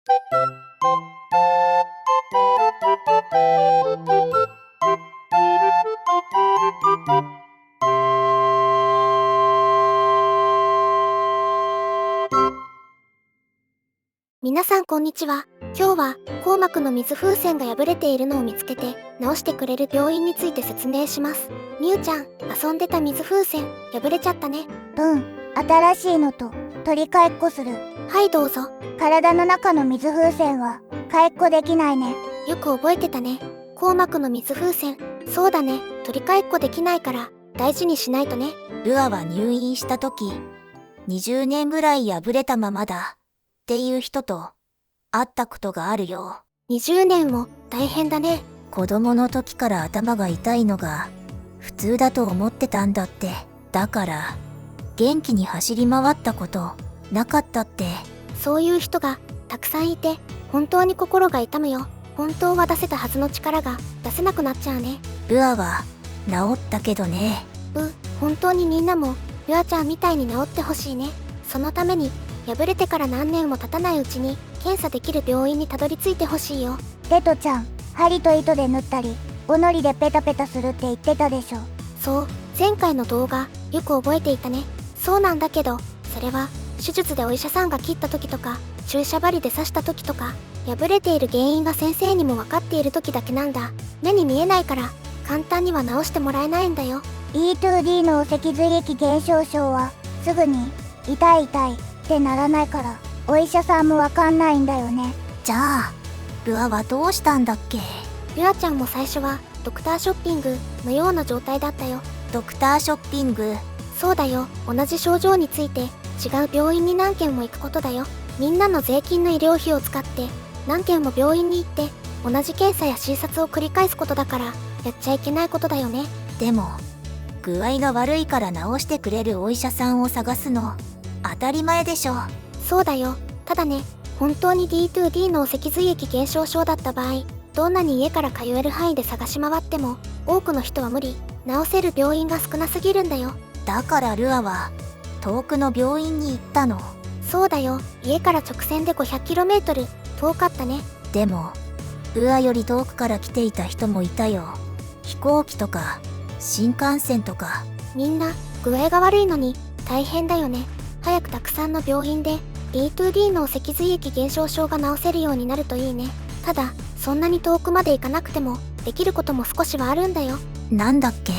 皆さんこんにちは。今日は硬膜の水風船が破れているのを見つけて直してくれる病院について説明します。みゆちゃん、遊んでた水風船破れちゃったね。新しいのと取り替えっこする。はいどうぞ。体の中の水風船は替えっこできないね。よく覚えてたね。硬膜の水風船、そうだね。取り替えっこできないから大事にしないとね。ルアは入院した時、20年ぐらい破れたままだっていう人と会ったことがあるよ。20年も大変だね。子供の時から頭が痛いのが普通だと思ってたんだって。だから元気に走り回ったことなかったって。そういう人がたくさんいて本当に心が痛むよ。本当は出せたはずの力が出せなくなっちゃうね。ルアは治ったけどね。本当にみんなもルアちゃんみたいに治ってほしいね。そのために破れてから何年も経たないうちに検査できる病院にたどり着いてほしいよ。レトちゃん、針と糸で縫ったりおのりでペタペタするって言ってたでしょ。そう、前回の動画よく覚えていたね。そうなんだけど、それは手術でお医者さんが切った時とか注射針で刺した時とか、破れている原因が先生にも分かっている時だけなんだ。目に見えないから簡単には治してもらえないんだよ。 E2D の脊髄液減少症はすぐに痛い痛いってならないからお医者さんもわかんないんだよね。じゃあルアはどうしたんだっけ？ルアちゃんも最初はドクターショッピングのような状態だったよ。ドクターショッピング？そうだよ。同じ症状について違う病院に何軒も行くことだよ。みんなの税金の医療費を使って何軒も病院に行って同じ検査や診察を繰り返すことだからやっちゃいけないことだよね。でも具合が悪いから治してくれるお医者さんを探すの当たり前でしょ。そうだよ。ただね、本当に D2D の脊髄液減少症だった場合、どんなに家から通える範囲で探し回っても多くの人は無理。治せる病院が少なすぎるんだよ。だからルアは遠くの病院に行ったの？そうだよ。家から直線で 500km 遠かったね。でもルアより遠くから来ていた人もいたよ。飛行機とか新幹線とか。みんな具合が悪いのに大変だよね。早くたくさんの病院で D2D の脊髄液減少症が治せるようになるといいね。ただそんなに遠くまで行かなくてもできることも少しはあるんだよ。なんだっけ？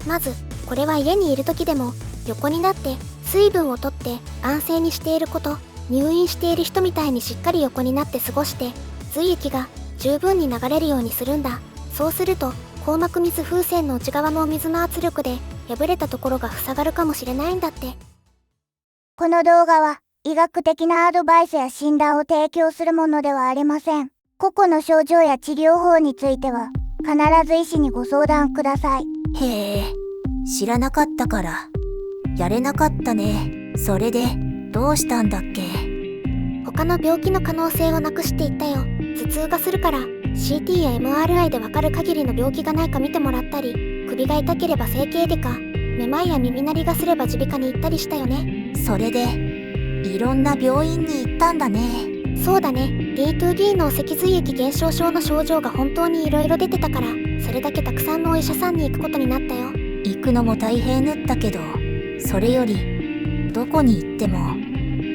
まずこれは家にいる時でも横になって水分をとって安静にしていること。入院している人みたいにしっかり横になって過ごして髄液が十分に流れるようにするんだ。そうすると硬膜水風船の内側のお水の圧力で破れたところが塞がるかもしれないんだって。この動画は医学的なアドバイスや診断を提供するものではありません。個々の症状や治療法については必ず医師にご相談ください。へえ、知らなかったからやれなかったね。それでどうしたんだっけ？他の病気の可能性をなくしていったよ。頭痛がするから CT や MRI でわかる限りの病気がないか見てもらったり、首が痛ければ整形外科、めまいや耳鳴りがすれば耳鼻科に行ったりしたよね。それでいろんな病院に行ったんだね。そうだね。 D2D の脊髄液減少症の症状が本当にいろいろ出てたから、それだけたくさんのお医者さんに行くことになったよ。行くのも大変だったけど、それよりどこに行っても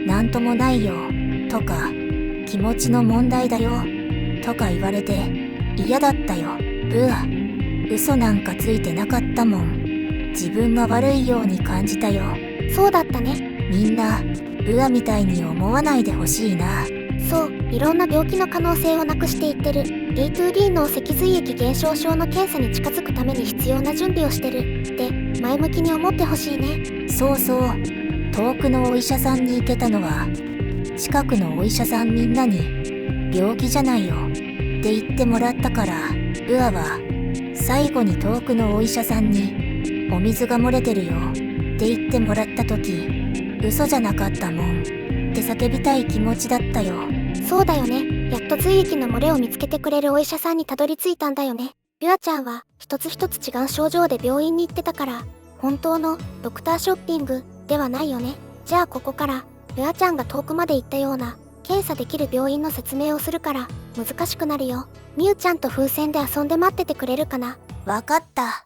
なんともないよとか気持ちの問題だよとか言われて嫌だったよ。嘘なんかついてなかったもん。自分が悪いように感じたよ。そうだったね。みんなみたいに思わないでほしいな。そう、いろんな病気の可能性をなくしていってる。 D2D の脊髄液減少症の検査に近づくために必要な準備をしてるって前向きに思ってほしいね。そうそう、遠くのお医者さんに行けたのは近くのお医者さんみんなに病気じゃないよって言ってもらったから。アは最後に遠くのお医者さんにお水が漏れてるよって言ってもらった時、嘘じゃなかったもんって叫びたい気持ちだったよ。そうだよね。やっと髄液の漏れを見つけてくれるお医者さんにたどり着いたんだよね。ビュアちゃんは一つ一つ違う症状で病院に行ってたから、本当のドクターショッピングではないよね。じゃあここからビュアちゃんが遠くまで行ったような検査できる病院の説明をするから難しくなるよ。みゆちゃんと風船で遊んで待っててくれるかな。わかった。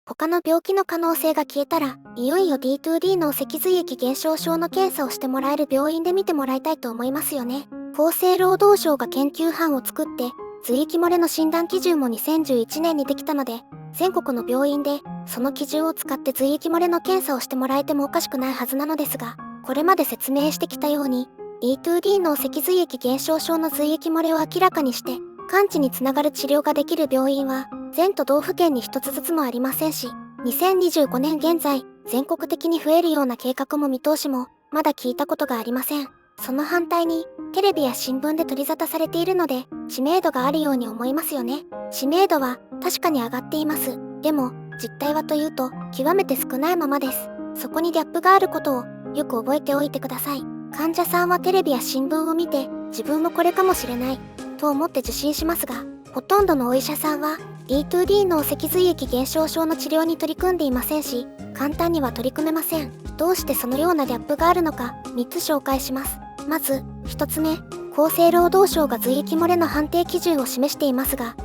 他の病気の可能性が消えたら、いよいよ D2D の脊髄液減少症の検査をしてもらえる病院で見てもらいたいと思いますよね。厚生労働省が研究班を作って、髄液漏れの診断基準も2011年にできたので、全国の病院でその基準を使って髄液漏れの検査をしてもらえてもおかしくないはずなのですが、これまで説明してきたように、D2D の脊髄液減少症の髄液漏れを明らかにして、完治につながる治療ができる病院は、全都道府県に一つずつもありませんし、2025年現在、全国的に増えるような計画も見通しも、まだ聞いたことがありません。その反対に、テレビや新聞で取り沙汰されているので、知名度があるように思いますよね。知名度は確かに上がっています。でも、実態はというと、極めて少ないままです。そこにギャップがあることを、よく覚えておいてください。患者さんはテレビや新聞を見て、自分もこれかもしれない、と思って受診しますが、ほとんどのお医者さんは、D2D の脊髄液減少症の治療に取り組んでいませんし、簡単には取り組めません。どうしてそのようなギャップがあるのか、3つ紹介します。まず、1つ目、厚生労働省が髄液漏れの判定基準を示していますが、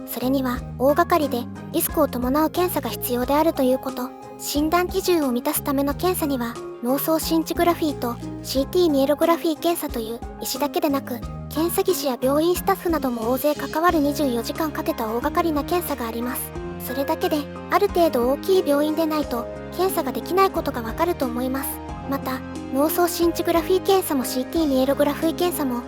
それには大掛かりでリスクを伴う検査が必要であるということ、診断基準を満たすための検査には、脳層シンチグラフィーと CT ミエログラフィー検査という医師だけでなく、検査技師や病院スタッフなども大勢関わる24時間かけた大掛かりな検査があります。それだけで、ある程度大きい病院でないと、検査ができないことがわかると思います。また、脳層シンチグラフィー検査も CT ミエログラフィー検査も、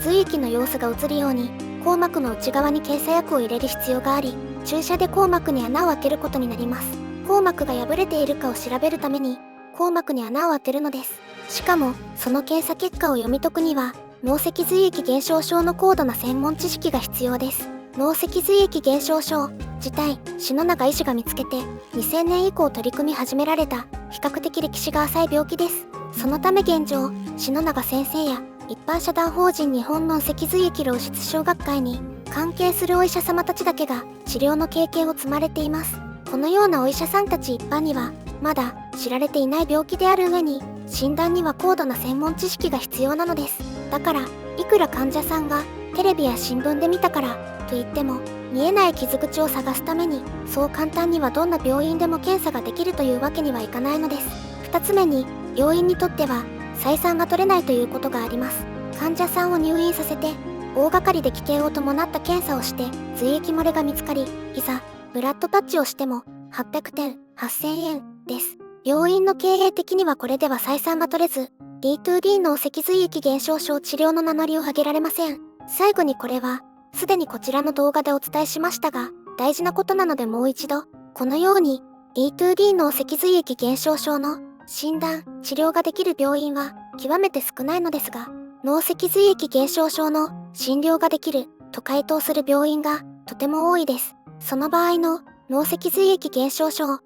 髄液の様子が映るように、硬膜の内側に検査薬を入れる必要があり、注射で硬膜に穴を開けることになります。硬膜が破れているかを調べるために、硬膜に穴を当てるのです。しかも、その検査結果を読み解くには、脳脊髄液減少症の高度な専門知識が必要です。脳脊髄液減少症自体、篠永医師が見つけて、2000年以降取り組み始められた、比較的歴史が浅い病気です。そのため現状、篠永先生や一般社団法人日本脳脊髄液漏出症学会に関係するお医者様たちだけが治療の経験を積まれています。このようなお医者さんたち一般には、まだ知られていない病気である上に、診断には高度な専門知識が必要なのです。だから、いくら患者さんがテレビや新聞で見たからといっても、見えない傷口を探すために、そう簡単にはどんな病院でも検査ができるというわけにはいかないのです。2つ目に、病院にとっては採算が取れないということがあります。患者さんを入院させて、大掛かりで危険を伴った検査をして、髄液漏れが見つかり、いざ、ブラッドパッチをしても、800点、8000円です。病院の経営的にはこれでは採算が取れず、D2D の脊髄液減少症治療の名乗りを上げられません。最後にこれは、すでにこちらの動画でお伝えしましたが、大事なことなのでもう一度、このように、D2D の脊髄液減少症の診断、治療ができる病院は極めて少ないのですが、脳脊髄液減少症の診療ができると回答する病院がとても多いです。その場合の脳脊髄液減少症は、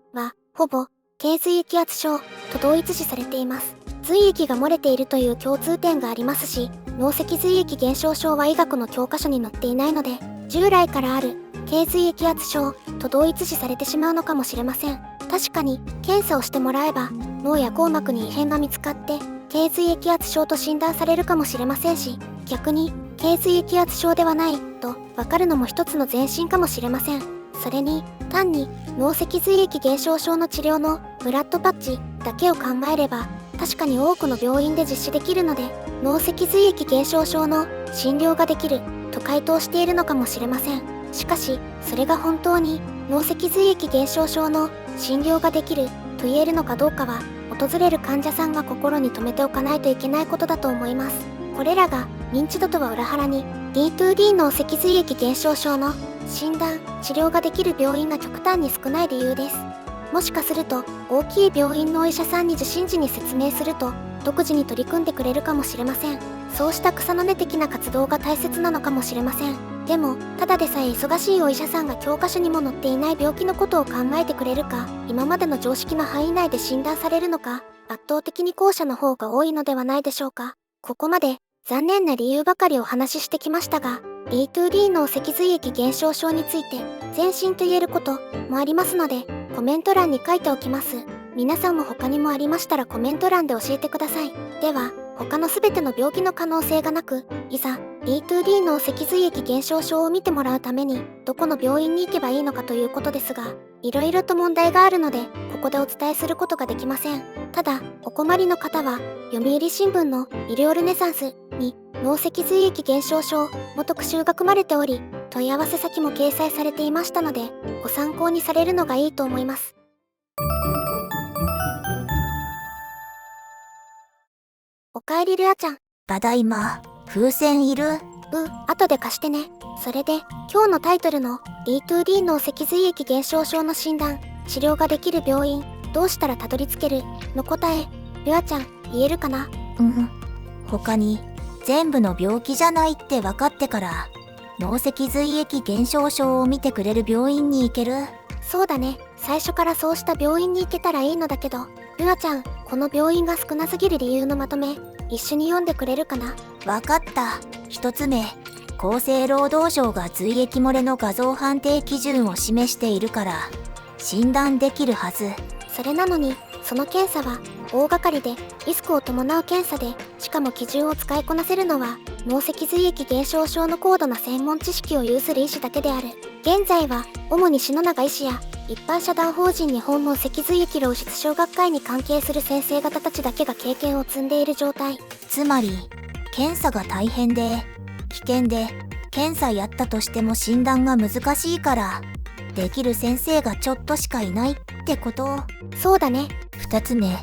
ほぼ、低髄液圧症と同一視されています。髄液が漏れているという共通点がありますし、脳脊髄液減少症は医学の教科書に載っていないので、従来からある低髄液圧症と同一視されてしまうのかもしれません。確かに、検査をしてもらえば、脳や硬膜に異変が見つかって、低髄液圧症と診断されるかもしれませんし、逆に、低髄液圧症ではないと分かるのも一つの前進かもしれません。それに、単に脳脊髄液減少症の治療のブラッドパッチだけを考えれば、確かに多くの病院で実施できるので、脳脊髄液減少症の診療ができると回答しているのかもしれません。しかし、それが本当に脳脊髄液減少症の診療ができると言えるのかどうかは、訪れる患者さんが心に留めておかないといけないことだと思います。これらが認知度とは裏腹に D2D の脊髄液減少症の診断・治療ができる病院が極端に少ない理由です。もしかすると大きい病院のお医者さんに受診時に説明すると独自に取り組んでくれるかもしれません。そうした草の根的な活動が大切なのかもしれません。でも、ただでさえ忙しいお医者さんが教科書にも載っていない病気のことを考えてくれるか、今までの常識の範囲内で診断されるのか、圧倒的に後者の方が多いのではないでしょうか。ここまで残念な理由ばかりお話ししてきましたが、D2D の脊髄液減少症について前進と言えることもありますので、コメント欄に書いておきます。皆さんも他にもありましたらコメント欄で教えてください。では、他のすべての病気の可能性がなく、いざ D2D 脳脊髄液減少症を見てもらうためにどこの病院に行けばいいのかということですが、いろいろと問題があるのでここでお伝えすることができません。ただ、お困りの方は読売新聞の医療ルネサンスに脳脊髄液減少症も特集が組まれており、問い合わせ先も掲載されていましたので、ご参考にされるのがいいと思います。おかえりルアちゃん。ただいま。風船いる？後で貸してね。それで、今日のタイトルの D2D 脳脊髄液減少症の診断、治療ができる病院、どうしたらたどり着けるの答え、ルアちゃん、言えるかな？他に、全部の病気じゃないって分かってから、脳脊髄液減少症を見てくれる病院に行ける？そうだね。最初からそうした病院に行けたらいいのだけど、ルアちゃん、この病院が少なすぎる理由のまとめ、一緒に読んでくれるかな？わかった。一つ目、厚生労働省が髄液漏れの画像判定基準を示しているから、診断できるはず。それなのに、その検査は、大掛かりで、リスクを伴う検査で、しかも基準を使いこなせるのは、脳脊髄液減少症の高度な専門知識を有する医師だけである。現在は、主に篠永医師や、一般社団法人日本脳脊髄液漏出症学会に関係する先生方たちだけが経験を積んでいる状態。つまり、検査が大変で、危険で、検査やったとしても診断が難しいから、できる先生がちょっとしかいないってこと。そうだね。二つ目、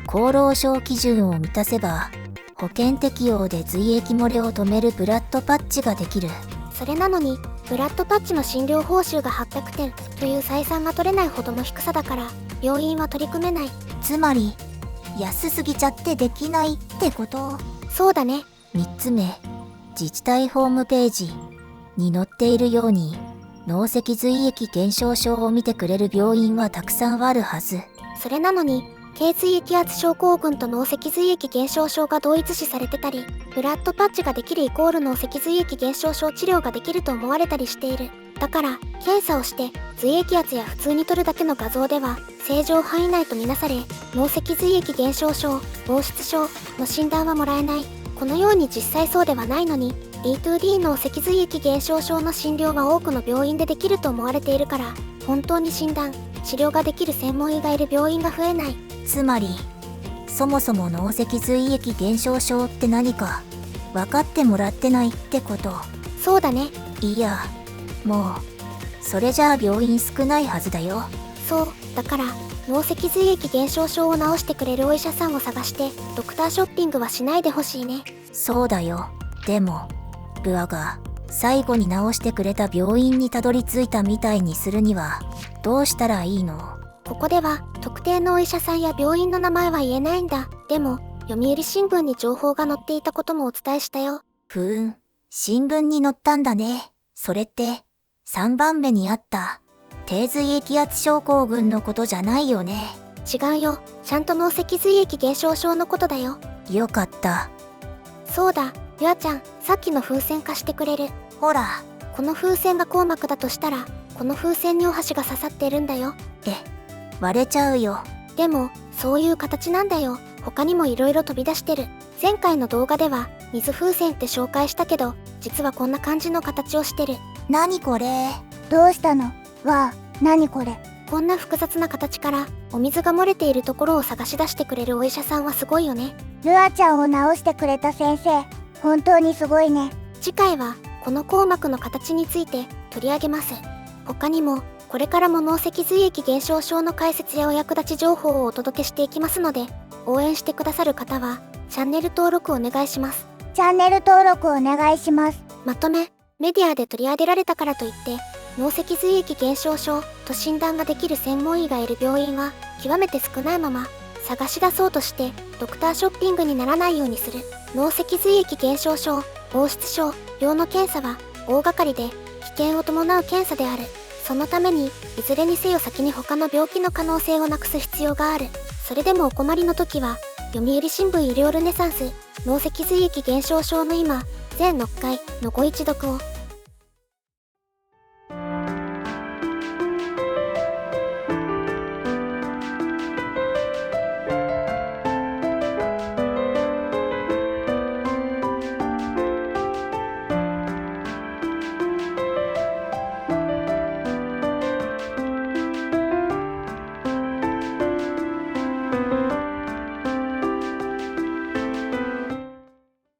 厚労省基準を満たせば、保険適用で髄液漏れを止めるブラッドパッチができる。それなのに、ブラッドパッチの診療報酬が800点という採算が取れないほどの低さだから、病院は取り組めない。つまり、安すぎちゃってできないってこと。そうだね。三つ目、自治体ホームページに載っているように、脳脊髄液減少症を見てくれる病院はたくさんあるはず。それなのに、頚椎液圧症候群と脳脊髄液減少症が同一視されてたり、ブラッドパッチができるイコール脳脊髄液減少症治療ができると思われたりしている。だから、検査をして髄液圧や普通に撮るだけの画像では正常範囲内とみなされ、脳脊髄液減少症、脳出症の診断はもらえない。このように実際そうではないのに、D2D 脳脊髄液減少症の診療は多くの病院でできると思われているから、本当に診断、治療ができる専門医がいる病院が増えない。つまり、そもそも脳脊髄液減少症って何か分かってもらってないってこと。そうだね。いや、もうそれじゃあ病院少ないはずだよ。そう、だから脳脊髄液減少症を治してくれるお医者さんを探してドクターショッピングはしないでほしいね。そうだよ。でもルアが最後に治してくれた病院にたどり着いたみたいにするにはどうしたらいいの？ここでは特定のお医者さんや病院の名前は言えないんだ。でも読売新聞に情報が載っていたこともお伝えしたよ。新聞に載ったんだね。それって3番目にあった低髄液圧症候群のことじゃないよね。違うよ。ちゃんと脳脊髄液減少症のことだよ。よかった。そうだ、ゆあちゃん、さっきの風船貸してくれる？ほら。この風船が硬膜だとしたら、この風船にお箸が刺さってるんだよ。割れちゃうよ。でも、そういう形なんだよ。他にも色々飛び出してる。前回の動画では、水風船って紹介したけど、実はこんな感じの形をしてる。何これ？どうしたの？わあ、何これ？こんな複雑な形から、お水が漏れているところを探し出してくれるお医者さんはすごいよね。ルアちゃんを治してくれた先生、本当にすごいね。次回は、この硬膜の形について取り上げます。他にも、これからも脳脊髄液減少症の解説やお役立ち情報をお届けしていきますので、応援してくださる方は、チャンネル登録お願いします。チャンネル登録お願いします。まとめ、メディアで取り上げられたからといって、脳脊髄液減少症と診断ができる専門医がいる病院は極めて少ないまま、探し出そうとしてドクターショッピングにならないようにする。脳脊髄液減少症、脳出症、病の検査は大掛かりで危険を伴う検査である。そのために、いずれにせよ先に他の病気の可能性をなくす必要がある。それでもお困りの時は、読売新聞医療ルネサンス、脳脊髄液減少症の今、全6回のご一読を。